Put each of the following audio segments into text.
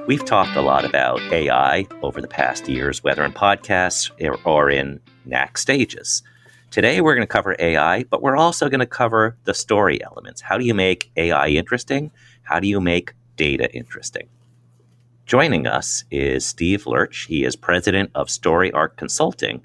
We've talked a lot about AI over the past years, whether in podcasts or in NACS stages. Today, we're going to cover AI, but we're also going to cover the story elements. How do you make AI interesting? How do you make data interesting? Joining us is Steve Lerch. He is president of Story Arc Consulting.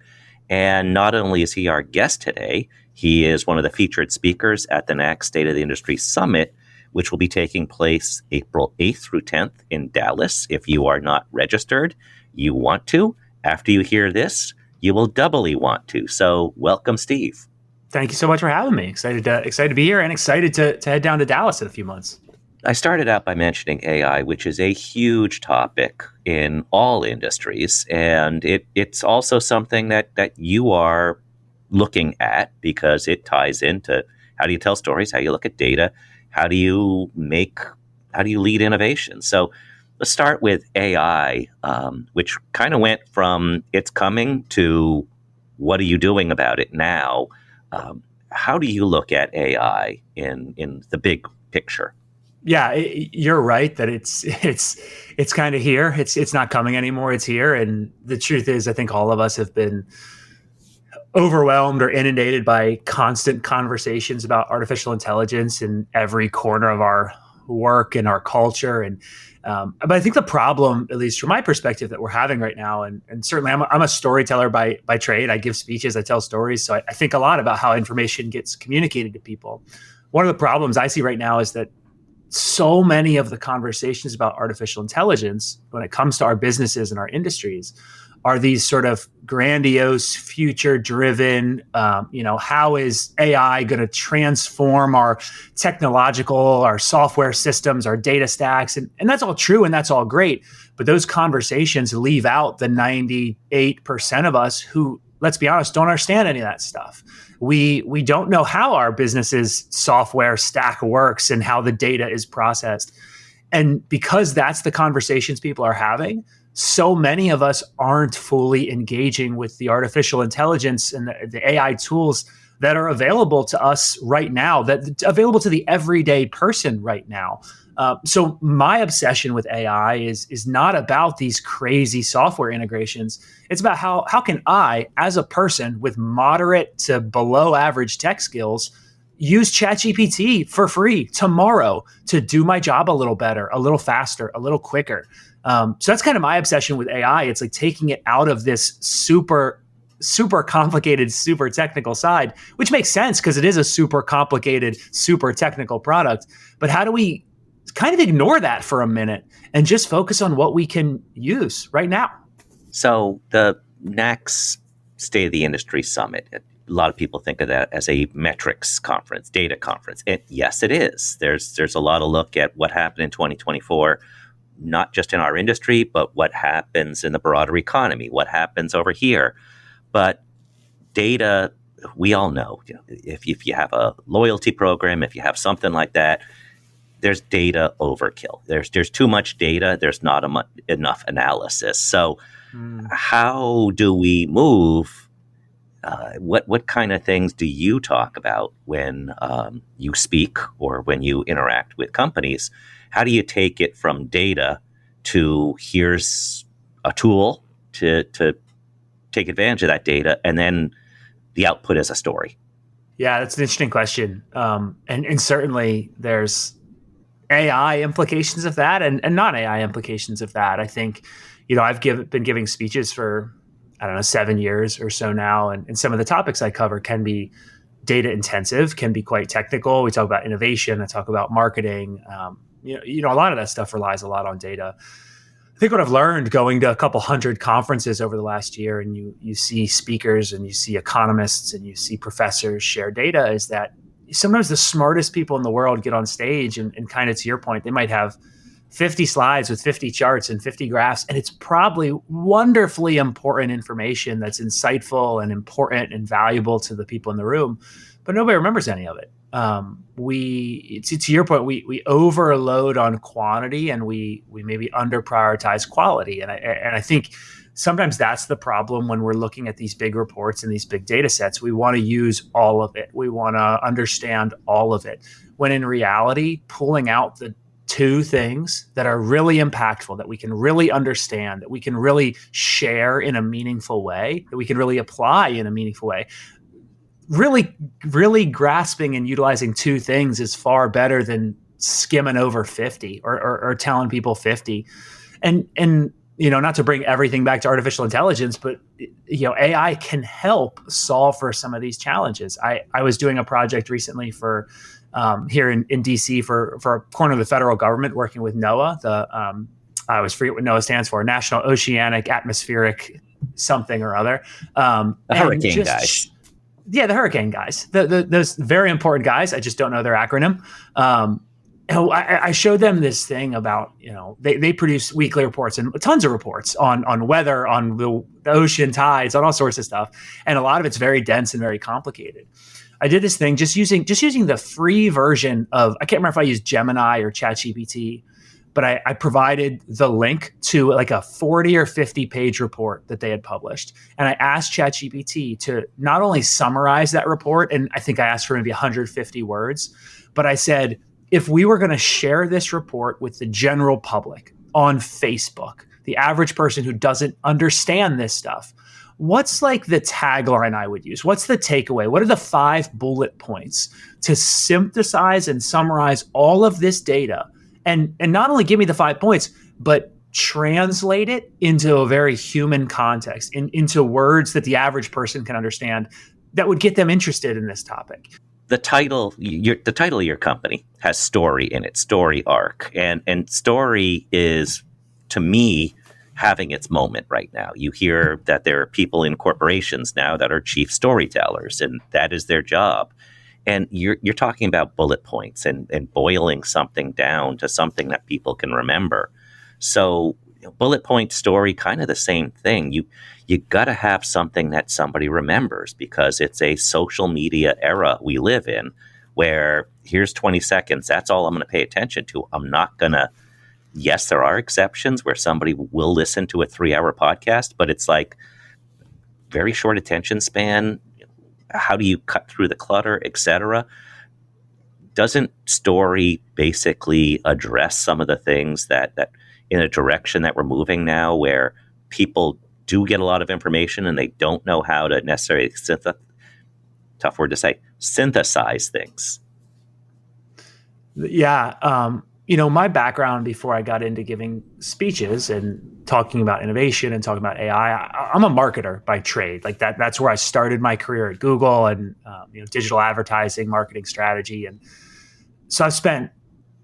And not only is he our guest today, he is one of the featured speakers at the NACS State of the Industry Summit, which will be taking place April 8th through 10th in Dallas. If you are not registered, you want to. After you hear this, you will doubly want to. So welcome, Steve. Thank you so much for having me. Excited to be here and excited to head down to Dallas in a few months. I started out by mentioning AI, which is a huge topic in all industries. And it's also something that you are looking at because it ties into how do you tell stories, how you look at data, how do you lead innovation? So let's start with AI, which kind of went from it's coming to what are you doing about it now? How do you look at AI in the big picture? Yeah, you're right that it's kind of here. It's not coming anymore. It's here. And the truth is, I think all of us have been overwhelmed or inundated by constant conversations about artificial intelligence in every corner of our work and our culture. And but I think the problem, at least from my perspective, that we're having right now, and certainly I'm a storyteller by trade. I give speeches, I tell stories. So I think a lot about how information gets communicated to people. One of the problems I see right now is that so many of the conversations about artificial intelligence, when it comes to our businesses and our industries, are these sort of grandiose, future-driven, how is AI going to transform our our software systems, our data stacks? And that's all true and that's all great. But those conversations leave out the 98% of us who, let's be honest, don't understand any of that stuff. We don't know how our business's software stack works and how the data is processed. And because that's the conversations people are having, so many of us aren't fully engaging with the artificial intelligence and the AI tools that are available to us right now, that available to the everyday person right now. So my obsession with AI is not about these crazy software integrations. It's about how can I, as a person with moderate to below average tech skills, use ChatGPT for free tomorrow to do my job a little better, a little faster, a little quicker. So that's kind of my obsession with AI. It's like taking it out of this super complicated, super technical side, which makes sense because it is a super complicated, super technical product. But how do we kind of ignore that for a minute and just focus on what we can use right now? So the NACS State of the Industry Summit, a lot of people think of that as a metrics conference, data conference. Yes, it is. There's a lot of look at what happened in 2024, not just in our industry, but what happens in the broader economy, what happens over here. But data, we all know, if you have a loyalty program, if you have something like that, there's data overkill. There's too much data. There's not enough analysis. So how do we move? What kind of things do you talk about when you speak or when you interact with companies? How do you take it from data to here's a tool to take advantage of that data, and then the output is a story? Yeah, that's an interesting question. And certainly there's AI implications of that and non-AI implications of that. I think, I've been giving speeches for, 7 years or so now. And some of the topics I cover can be data intensive, can be quite technical. We talk about innovation. I talk about marketing. A lot of that stuff relies a lot on data. I think what I've learned going to a couple hundred conferences over the last year, and you see speakers and you see economists and you see professors share data, is that sometimes the smartest people in the world get on stage and kind of, to your point, they might have 50 slides with 50 charts and 50 graphs, and it's probably wonderfully important information that's insightful and important and valuable to the people in the room, but nobody remembers any of it. To your point, we overload on quantity and we maybe under prioritize quality. And I think sometimes that's the problem when we're looking at these big reports and these big data sets. We want to use all of it. We want to understand all of it. When in reality, pulling out the two things that are really impactful, that we can really understand, that we can really share in a meaningful way, that we can really apply in a meaningful way, really grasping and utilizing two things is far better than skimming over 50 or telling people 50. And not to bring everything back to artificial intelligence, but AI can help solve for some of these challenges. I was doing a project recently for here in DC for a corner of the federal government, working with NOAA. I always forget what NOAA stands for, National Oceanic Atmospheric something or other. The hurricane guys. Yeah, the hurricane guys. Those very important guys. I just don't know their acronym. I showed them this thing about, they produce weekly reports and tons of reports on weather, on the ocean tides, on all sorts of stuff. And a lot of it's very dense and very complicated. I did this thing just using the free version of, I can't remember if I used Gemini or ChatGPT, but I provided the link to like a 40 or 50 page report that they had published. And I asked ChatGPT to not only summarize that report, and I think I asked for maybe 150 words, but I said, if we were going to share this report with the general public on Facebook, the average person who doesn't understand this stuff, what's like the tagline I would use? What's the takeaway? What are the 5 bullet points to synthesize and summarize all of this data? And not only give me the 5 points, but translate it into a very human context, into words that the average person can understand, that would get them interested in this topic. The title of your company has story in it, story arc. And story is, to me, having its moment right now. You hear that there are people in corporations now that are chief storytellers, and that is their job. And you're talking about bullet points and boiling something down to something that people can remember. So bullet point story, kind of the same thing. You got to have something that somebody remembers, because it's a social media era we live in, where here's 20 seconds. That's all I'm going to pay attention to. I'm not going to, yes, there are exceptions where somebody will listen to a 3-hour podcast, but it's like very short attention span. How do you cut through the clutter, etc.? Doesn't story basically address some of the things that in a direction that we're moving now, where people do get a lot of information and they don't know how to necessarily tough word to say, synthesize things? Yeah. My background before I got into giving speeches and talking about innovation and talking about AI, I'm a marketer by trade. Like that's where I started my career at Google, and digital advertising, marketing strategy. And so I've spent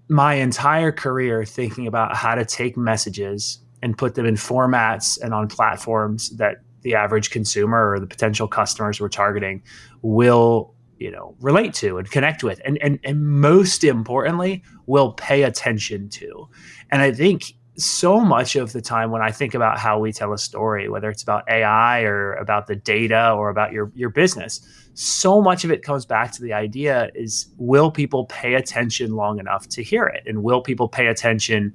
my entire career thinking about how to take messages and put them in formats and on platforms that the average consumer or the potential customers we're targeting will relate to and connect with, and most importantly, will pay attention to. And I think so much of the time when I think about how we tell a story, whether it's about AI or about the data or about your business, so much of it comes back to the idea is, will people pay attention long enough to hear it? And will people pay attention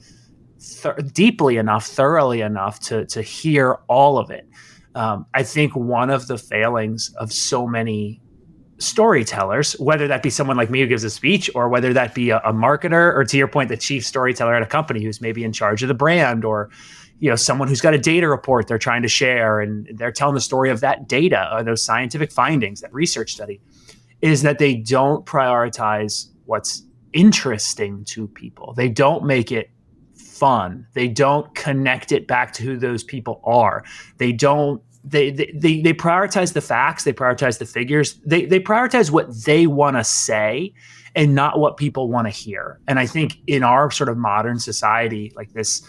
deeply enough, thoroughly enough to hear all of it? I think one of the failings of so many storytellers, whether that be someone like me who gives a speech, or whether that be a marketer, or to your point, the chief storyteller at a company who's maybe in charge of the brand, or someone who's got a data report they're trying to share and they're telling the story of that data or those scientific findings, that research study, is that they don't prioritize what's interesting to people. They don't make it fun. They don't connect it back to who those people are. They prioritize the facts. They prioritize the figures. They prioritize what they want to say and not what people want to hear. And I think in our sort of modern society, like this,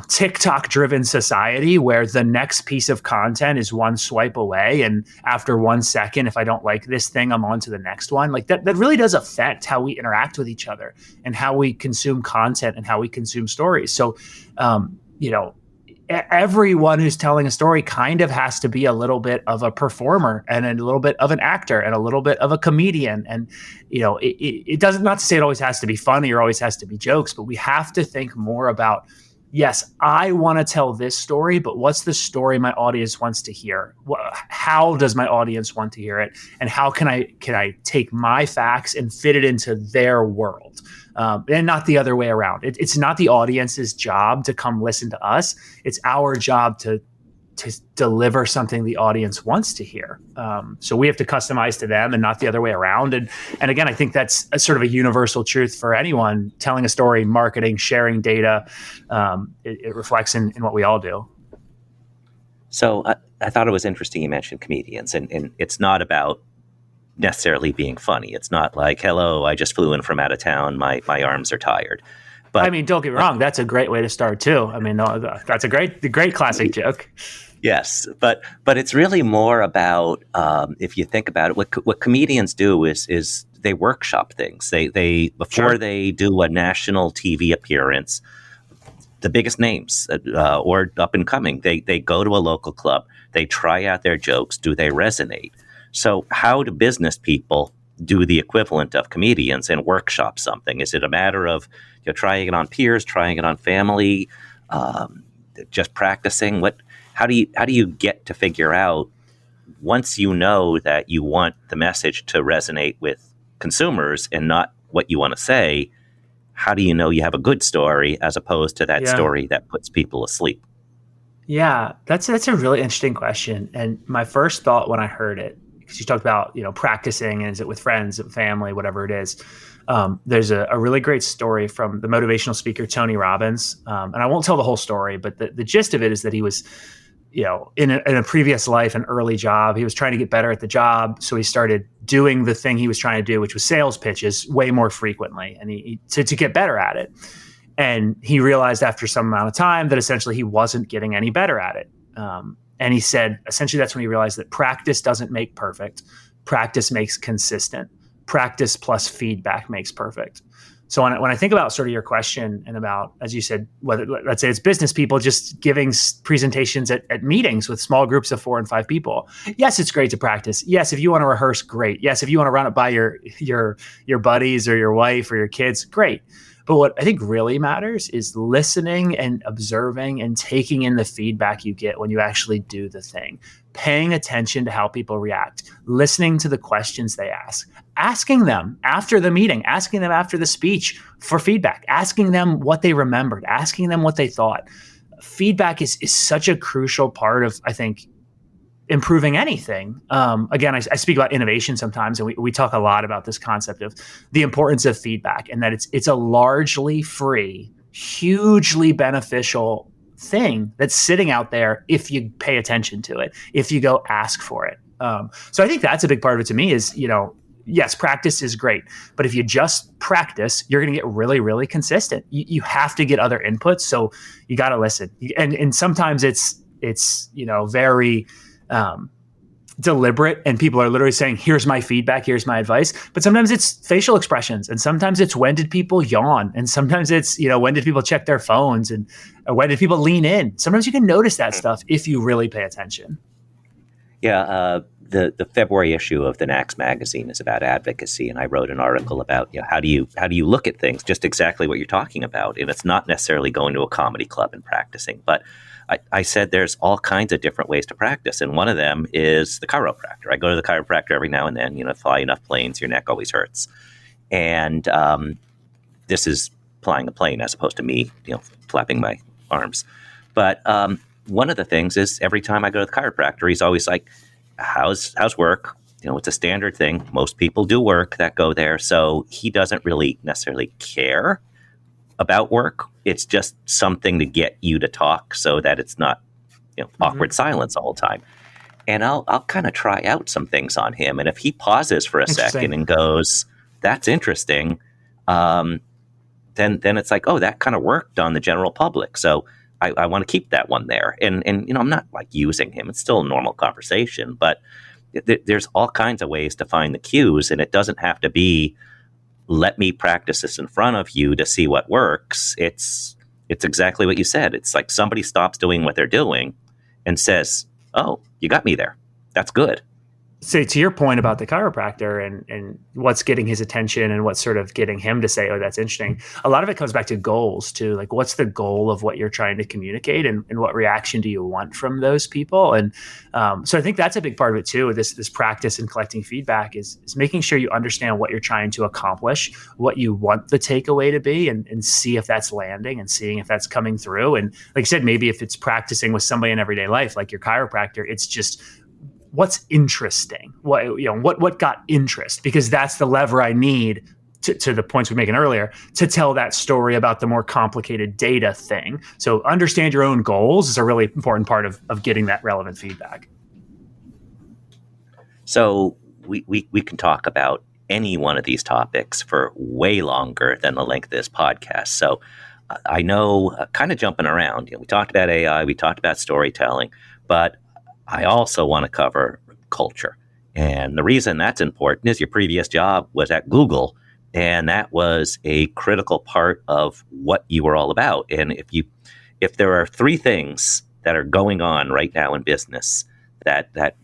TikTok driven society, where the next piece of content is one swipe away, and after 1 second, if I don't like this thing, I'm on to the next one. Like that really does affect how we interact with each other and how we consume content and how we consume stories. So, everyone who's telling a story kind of has to be a little bit of a performer and a little bit of an actor and a little bit of a comedian. And, it doesn't, not to say it always has to be funny or always has to be jokes, but we have to think more about yes, I want to tell this story, but what's the story my audience wants to hear? How does my audience want to hear it? And how can I take my facts and fit it into their world? And not the other way around. It's not the audience's job to come listen to us. It's our job to deliver something the audience wants to hear. So we have to customize to them and not the other way around. And again, I think that's a sort of a universal truth for anyone telling a story, marketing, sharing data. It reflects in what we all do. So I thought it was interesting you mentioned comedians, and it's not about necessarily being funny. It's not like, hello, I just flew in from out of town. My arms are tired. But I mean, don't get me wrong. That's a great way to start too. I mean, that's a great classic joke. Yes, but it's really more about if you think about it, what comedians do is they workshop things. They before Sure. they do a national TV appearance, the biggest names or up and coming, they go to a local club. They try out their jokes. Do they resonate? So how do business people do the equivalent of comedians and workshop something? Is it a matter of trying it on peers, trying it on family, just practicing? How do you get to figure out, once you know that you want the message to resonate with consumers and not what you want to say, how do you know you have a good story as opposed to that story that puts people asleep? Yeah, that's a really interesting question. And my first thought when I heard it, because you talked about practicing, and is it with friends, family, whatever it is. There's a really great story from the motivational speaker Tony Robbins, and I won't tell the whole story, but the gist of it is that he was, in a previous life, an early job, he was trying to get better at the job, so he started doing the thing he was trying to do, which was sales pitches, way more frequently, and he to get better at it. And he realized after some amount of time that essentially he wasn't getting any better at it. And he said, essentially, that's when he realized that practice doesn't make perfect. Practice makes consistent. Practice plus feedback makes perfect. So when I think about sort of your question and about, as you said, whether, let's say it's business people just giving presentations at meetings with small groups of 4 and 5 people. Yes, it's great to practice. Yes, if you want to rehearse, great. Yes, if you want to run it by your buddies or your wife or your kids, great. But what I think really matters is listening and observing and taking in the feedback you get when you actually do the thing, paying attention to how people react, listening to the questions they ask, asking them after the meeting, asking them after the speech for feedback, asking them what they remembered, asking them what they thought. Feedback is such a crucial part of, I think, improving anything. Again, I speak about innovation sometimes, and we talk a lot about this concept of the importance of feedback, and that it's a largely free, hugely beneficial thing that's sitting out there if you pay attention to it, if you go ask for it. So I think that's a big part of it to me is, yes, practice is great, but if you just practice, you're going to get really, really consistent. You have to get other inputs, so you got to listen. And sometimes it's very deliberate, and people are literally saying, here's my feedback, here's my advice. But sometimes it's facial expressions, and sometimes it's when did people yawn, and sometimes it's when did people check their phones, and when did people lean in. Sometimes you can notice that stuff if you really pay attention. Yeah, the February issue of the NACS magazine is about advocacy, and I wrote an article about how do you look at things, just exactly what you're talking about, and it's not necessarily going to a comedy club and practicing, but I said there's all kinds of different ways to practice, and one of them is the chiropractor. I go to the chiropractor every now and then. Fly enough planes, your neck always hurts, and this is flying a plane as opposed to me, flapping my arms. But one of the things is every time I go to the chiropractor, he's always like, "How's work?" It's a standard thing. Most people do work that go there, so he doesn't really necessarily care about work. It's just something to get you to talk so that it's not awkward silence the whole time. And I'll kind of try out some things on him, and if he pauses for a second and goes, "That's interesting," then it's like, oh, that kind of worked on the general public, so I want to keep that one there. And I'm not like using him. It's still a normal conversation, but there's all kinds of ways to find the cues, and it doesn't have to be, let me practice this in front of you to see what works. It's exactly what you said. It's like somebody stops doing what they're doing and says, "Oh, you got me there. That's good." say to your point about the chiropractor and what's getting his attention and what's sort of getting him to say, oh, that's interesting. A lot of it comes back to goals too. Like, what's the goal of what you're trying to communicate, and what reaction do you want from those people? And so I think that's a big part of it too. This practice in collecting feedback is making sure you understand what you're trying to accomplish, what you want the takeaway to be, and see if that's landing and seeing if that's coming through. And like I said, maybe if it's practicing with somebody in everyday life, like your chiropractor, it's just what's interesting, what got interest, because that's the lever I need to the points we were making earlier to tell that story about the more complicated data thing. So understand your own goals is a really important part of getting that relevant feedback. So we can talk about any one of these topics for way longer than the length of this podcast. So I know, kind of jumping around, we talked about AI, we talked about storytelling, but I also want to cover culture. And the reason that's important is your previous job was at Google, and that was a critical part of what you were all about. And if there are three things that are going on right now in business that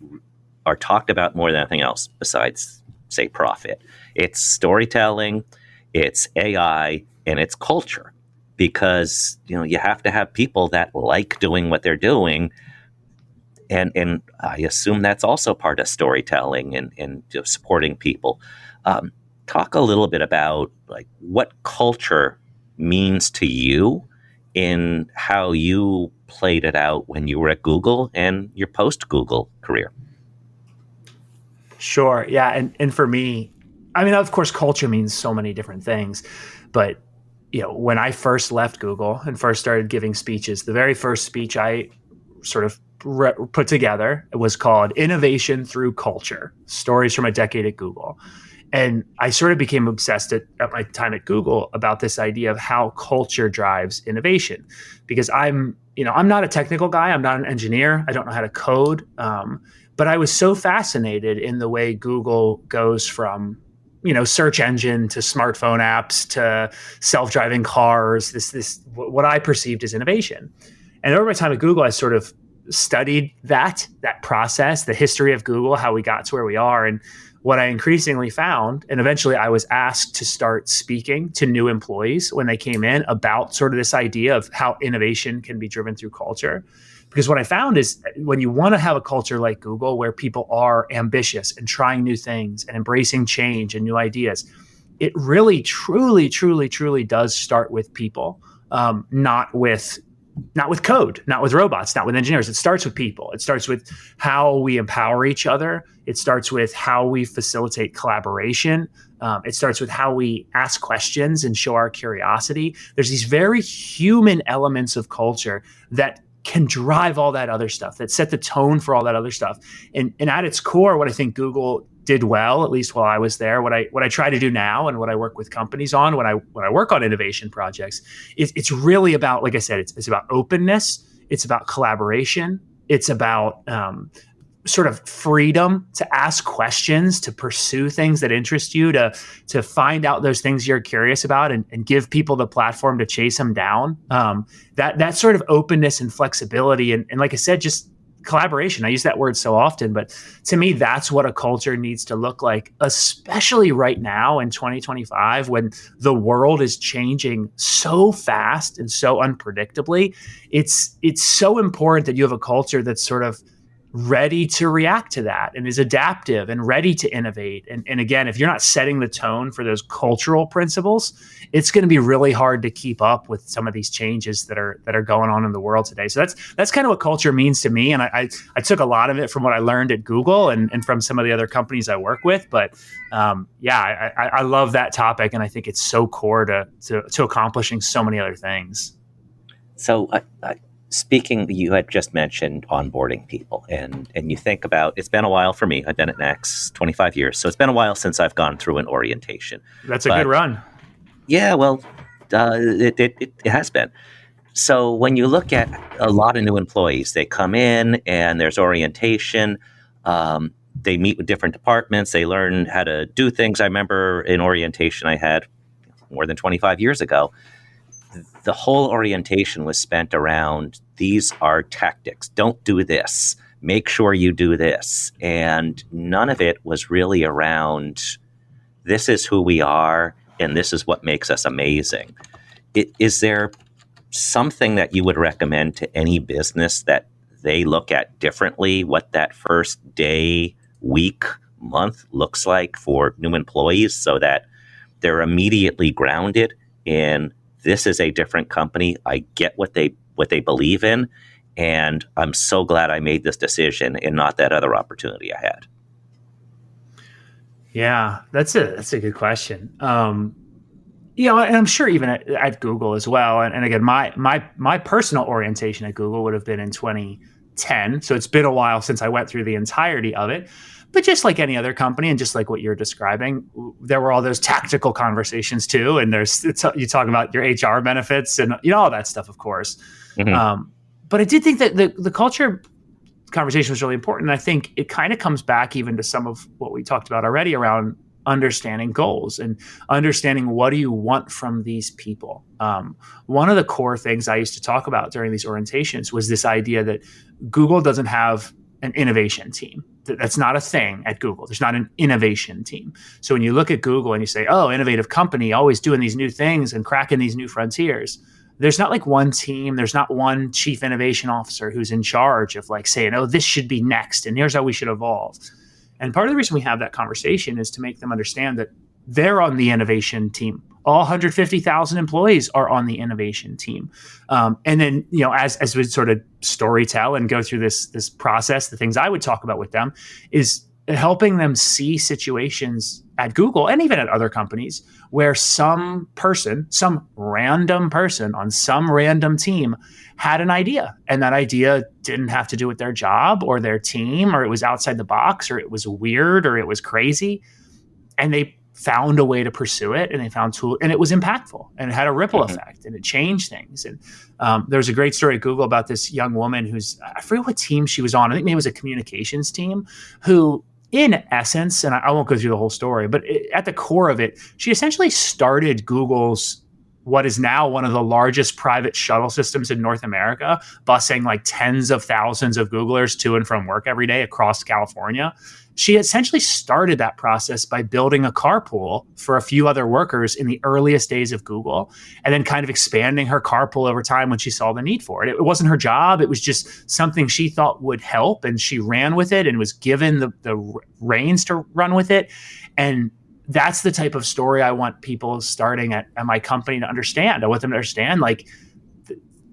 are talked about more than anything else besides, say, profit, it's storytelling, it's AI, and it's culture. Because you have to have people that like doing what they're doing. And I assume that's also part of storytelling and supporting people. Talk a little bit about like what culture means to you in how you played it out when you were at Google and your post-Google career. Sure. Yeah. And for me, I mean, of course, culture means so many different things. But, when I first left Google and first started giving speeches, the very first speech I sort of put together was called Innovation Through Culture, Stories from a Decade at Google. And I sort of became obsessed at my time at Google about this idea of how culture drives innovation, because I'm not a technical guy. I'm not an engineer. I don't know how to code. But I was so fascinated in the way Google goes from, search engine to smartphone apps to self-driving cars, this what I perceived as innovation. And over my time at Google, I sort of studied that process, the history of Google, how we got to where we are. And what I increasingly found, and eventually I was asked to start speaking to new employees when they came in about sort of this idea of how innovation can be driven through culture. Because what I found is when you want to have a culture like Google where people are ambitious and trying new things and embracing change and new ideas, it really, truly, truly, truly does start with people, not with code, not with robots, not with engineers. It starts with people. It starts with how we empower each other. It starts with how we facilitate collaboration. It starts with how we ask questions and show our curiosity. There's these very human elements of culture that can drive all that other stuff, that set the tone for all that other stuff. And at its core, what I think Google did well, at least while I was there, what I try to do now and what I work with companies on when I work on innovation projects, it's really about, like I said, it's about openness, it's about collaboration, it's about sort of freedom to ask questions, to pursue things that interest you, to find out those things you're curious about, and give people the platform to chase them down. That sort of openness and flexibility, and like I said, just collaboration. I use that word so often, but to me, that's what a culture needs to look like, especially right now in 2025, when the world is changing so fast and so unpredictably. It's so important that you have a culture that's sort of ready to react to that and is adaptive and ready to innovate. And again, if you're not setting the tone for those cultural principles, it's going to be really hard to keep up with some of these changes that are going on in the world today. So that's kind of what culture means to me. And I took a lot of it from what I learned at Google and from some of the other companies I work with. But I love that topic. And I think it's so core to accomplishing so many other things. So speaking, you had just mentioned onboarding people, and you think about, it's been a while for me. I've been at NACS 25 years, so it's been a while since I've gone through an orientation. That's a good run. Yeah, well, it has been. So when you look at a lot of new employees, they come in and there's orientation. They meet with different departments. They learn how to do things. I remember in orientation I had more than 25 years ago, the whole orientation was spent around, these are tactics. Don't do this. make sure you do this. And none of it was really around, this is who we are and this is what makes us amazing. Is there something that you would recommend to any business that they look at differently, what that first day, week, month looks like for new employees, so that they're immediately grounded in, this is a different company. I get what they believe in, and I'm so glad I made this decision and not that other opportunity I had? Yeah, that's a good question. And I'm sure even at Google as well. And again, my personal orientation at Google would have been in 2010. So it's been a while since I went through the entirety of it. But just like any other company, and just like what you're describing, there were all those tactical conversations too. And you talk about your HR benefits and all that stuff, of course. Mm-hmm. But I did think that the culture conversation was really important. And I think it kind of comes back even to some of what we talked about already around understanding goals and understanding, what do you want from these people? One of the core things I used to talk about during these orientations was this idea that Google doesn't have an innovation team. That's not a thing at Google. There's not an innovation team. So when you look at Google and you say, oh, innovative company, always doing these new things and cracking these new frontiers, there's not like one team. There's not one chief innovation officer who's in charge of like saying, oh, this should be next and here's how we should evolve. And part of the reason we have that conversation is to make them understand that they're on the innovation team. All 150,000 employees are on the innovation team. And then, as we sort of story tell and go through this process, the things I would talk about with them is helping them see situations at Google and even at other companies where some random person on some random team had an idea, and that idea didn't have to do with their job or their team, or it was outside the box, or it was weird, or it was crazy. And they found a way to pursue it, and they found tools, and it was impactful, and it had a ripple effect, and it changed things. And there's a great story at Google about this young woman I forget what team she was on. I think maybe it was a communications team, who in essence, and I won't go through the whole story, but at the core of it, she essentially started Google's, what is now one of the largest private shuttle systems in North America, busing like tens of thousands of Googlers to and from work every day across California. She essentially started that process by building a carpool for a few other workers in the earliest days of Google, and then kind of expanding her carpool over time when she saw the need for it. It wasn't her job. It was just something she thought would help, and she ran with it and was given the reins to run with it. And that's the type of story I want people starting at my company to understand. I want them to understand, like,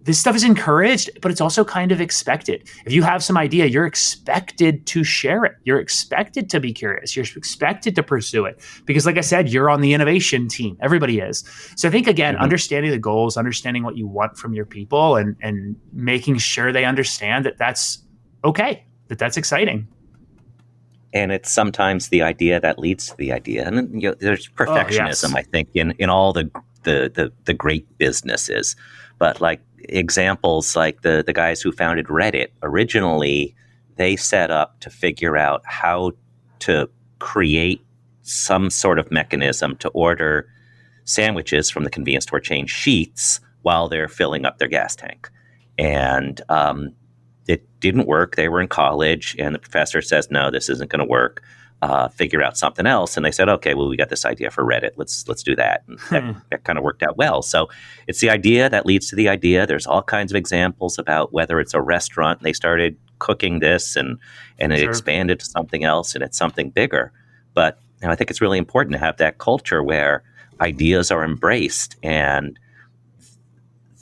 this stuff is encouraged, but it's also kind of expected. If you have some idea, you're expected to share it. You're expected to be curious. You're expected to pursue it. Because like I said, you're on the innovation team. Everybody is. So I think, again, understanding the goals, understanding what you want from your people, and making sure they understand that that's okay, that's exciting. And it's sometimes the idea that leads to the idea. And there's perfectionism, I think, in all the great businesses. But like examples like the guys who founded Reddit, originally they set up to figure out how to create some sort of mechanism to order sandwiches from the convenience store chain Sheetz while they're filling up their gas tank. And it didn't work. They were in college, and the professor says, no, this isn't going to work. Figure out something else. And they said, okay, well, we got this idea for Reddit. Let's do that. And that kind of worked out well. So it's the idea that leads to the idea. There's all kinds of examples about whether it's a restaurant and they started cooking this and it expanded to something else, and it's something bigger. But I think it's really important to have that culture where ideas are embraced, and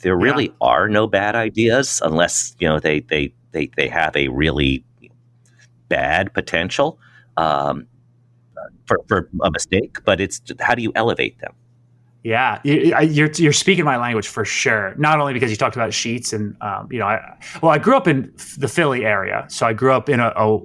there really are no bad ideas unless they have a really bad potential for a mistake. But it's, how do you elevate them? Yeah, you're speaking my language for sure. Not only because you talked about Sheetz, and I grew up in the Philly area, so I grew up in a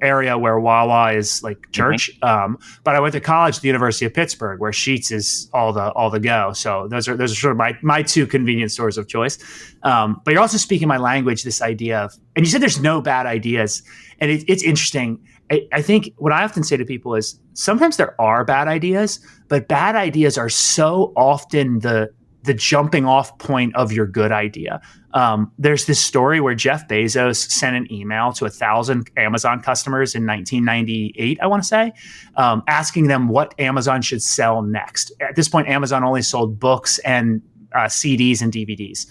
area where Wawa is like church. But I went to college at the University of Pittsburgh, where Sheetz is all the go. So those are sort of my two convenience stores of choice. But you're also speaking my language. This idea of, and you said there's no bad ideas, and it's interesting. I think what I often say to people is sometimes there are bad ideas, but bad ideas are so often the the jumping off point of your good idea. There's this story where Jeff Bezos sent an email to 1,000 Amazon customers in 1998, I want to say, asking them what Amazon should sell next. At this point, Amazon only sold books and CDs and DVDs.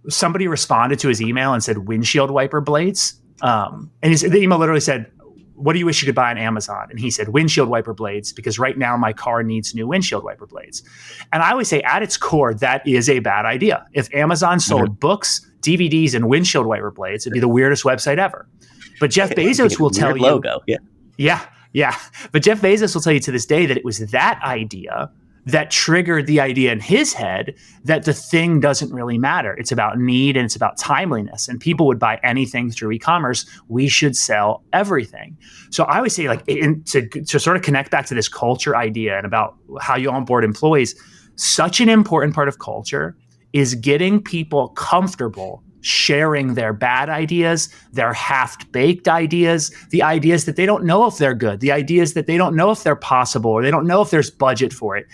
Somebody responded to his email and said windshield wiper blades. And the email literally said, what do you wish you could buy on Amazon? And he said, windshield wiper blades, because right now my car needs new windshield wiper blades. And I always say at its core, that is a bad idea. If Amazon sold books, DVDs, and windshield wiper blades, it'd be the weirdest website ever. But Jeff Bezos will tell you. Logo. Yeah. But Jeff Bezos will tell you to this day that it was that idea that triggered the idea in his head that the thing doesn't really matter. It's about need and it's about timeliness. And people would buy anything through e-commerce. We should sell everything. So I always say, like, to sort of connect back to this culture idea and about how you onboard employees, such an important part of culture is getting people comfortable sharing their bad ideas, their half-baked ideas, the ideas that they don't know if they're good, the ideas that they don't know if they're possible, or they don't know if there's budget for it.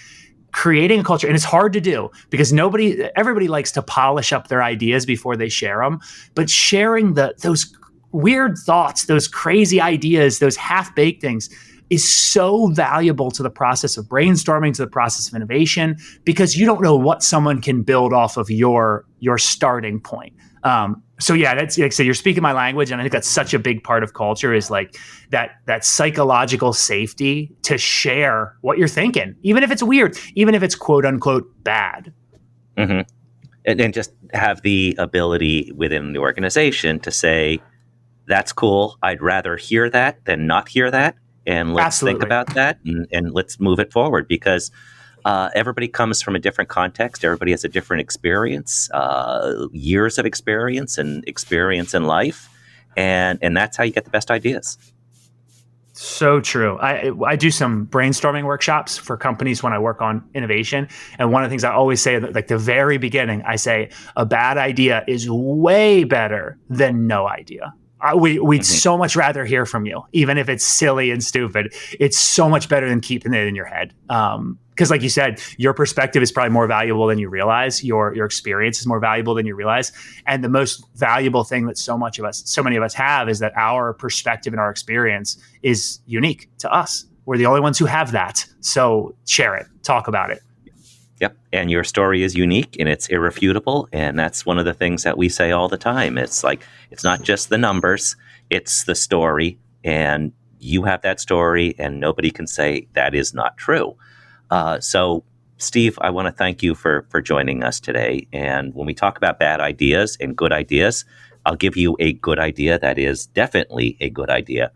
Creating a culture, and it's hard to do because everybody likes to polish up their ideas before they share them, but sharing those weird thoughts, those crazy ideas, those half-baked things is so valuable to the process of brainstorming, to the process of innovation, because you don't know what someone can build off of your starting point. So yeah, that's, like I said, you're speaking my language, and I think that's such a big part of culture is like that psychological safety to share what you're thinking, even if it's weird, even if it's quote unquote bad. Mm-hmm. And just have the ability within the organization to say, that's cool. I'd rather hear that than not hear that. And let's think about that and let's move it forward, because everybody comes from a different context. Everybody has a different experience, years of experience and experience in life. And that's how you get the best ideas. So true. I do some brainstorming workshops for companies when I work on innovation. And one of the things I always say at like the very beginning, I say a bad idea is way better than no idea. We'd so much rather hear from you, even if it's silly and stupid. It's so much better than keeping it in your head. Because like you said, your perspective is probably more valuable than you realize. Your experience is more valuable than you realize. And the most valuable thing that so many of us have is that our perspective and our experience is unique to us. We're the only ones who have that. So share it, talk about it. Yep. And your story is unique and it's irrefutable. And that's one of the things that we say all the time. It's like, it's not just the numbers, it's the story. And you have that story and nobody can say that is not true. So, Steve, I want to thank you for joining us today. And when we talk about bad ideas and good ideas, I'll give you a good idea that is definitely a good idea.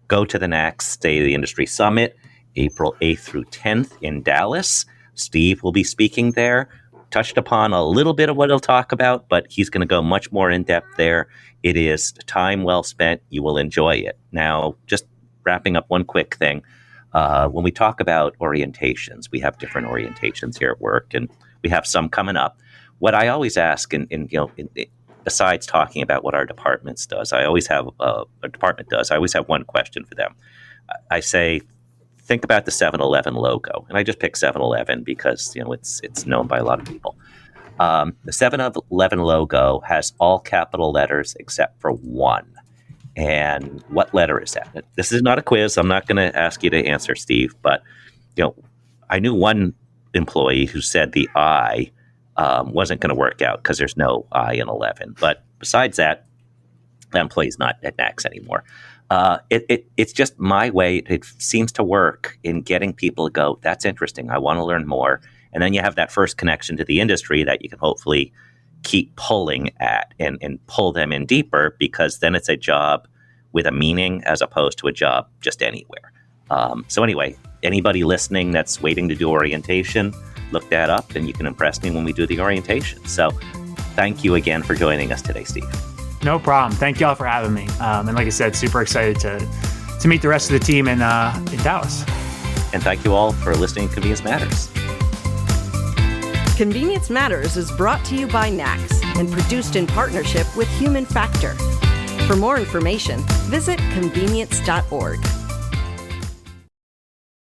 Go to the NACS State of the Industry Summit, April 8th through 10th in Dallas. Steve will be speaking there. Touched upon a little bit of what he'll talk about, but he's going to go much more in depth there. It is time well spent. You will enjoy it. Now, just wrapping up one quick thing. When we talk about orientations, we have different orientations here at work, and we have some coming up. What I always ask, besides talking about what our departments does, I always have I always have one question for them. I say, think about the 7-Eleven logo, and I just pick 7-Eleven because it's known by a lot of people. The 7-Eleven logo has all capital letters except for one. And what letter is that? This is not a quiz. I'm not going to ask you to answer, Steve. But I knew one employee who said the I wasn't going to work out because there's no I in 11. But besides that, that employee's not at NACS anymore. It's just my way. It seems to work in getting people to go, that's interesting. I want to learn more. And then you have that first connection to the industry that you can hopefully keep pulling at and pull them in deeper, because then it's a job with a meaning as opposed to a job just anywhere. So anyway, anybody listening that's waiting to do orientation, look that up and you can impress me when we do the orientation. So thank you again for joining us today, Steve. No problem. Thank y'all for having me. And like I said, super excited to meet the rest of the team in Dallas. And thank you all for listening to Convenience Matters. Convenience Matters is brought to you by NACS and produced in partnership with Human Factor. For more information, visit convenience.org.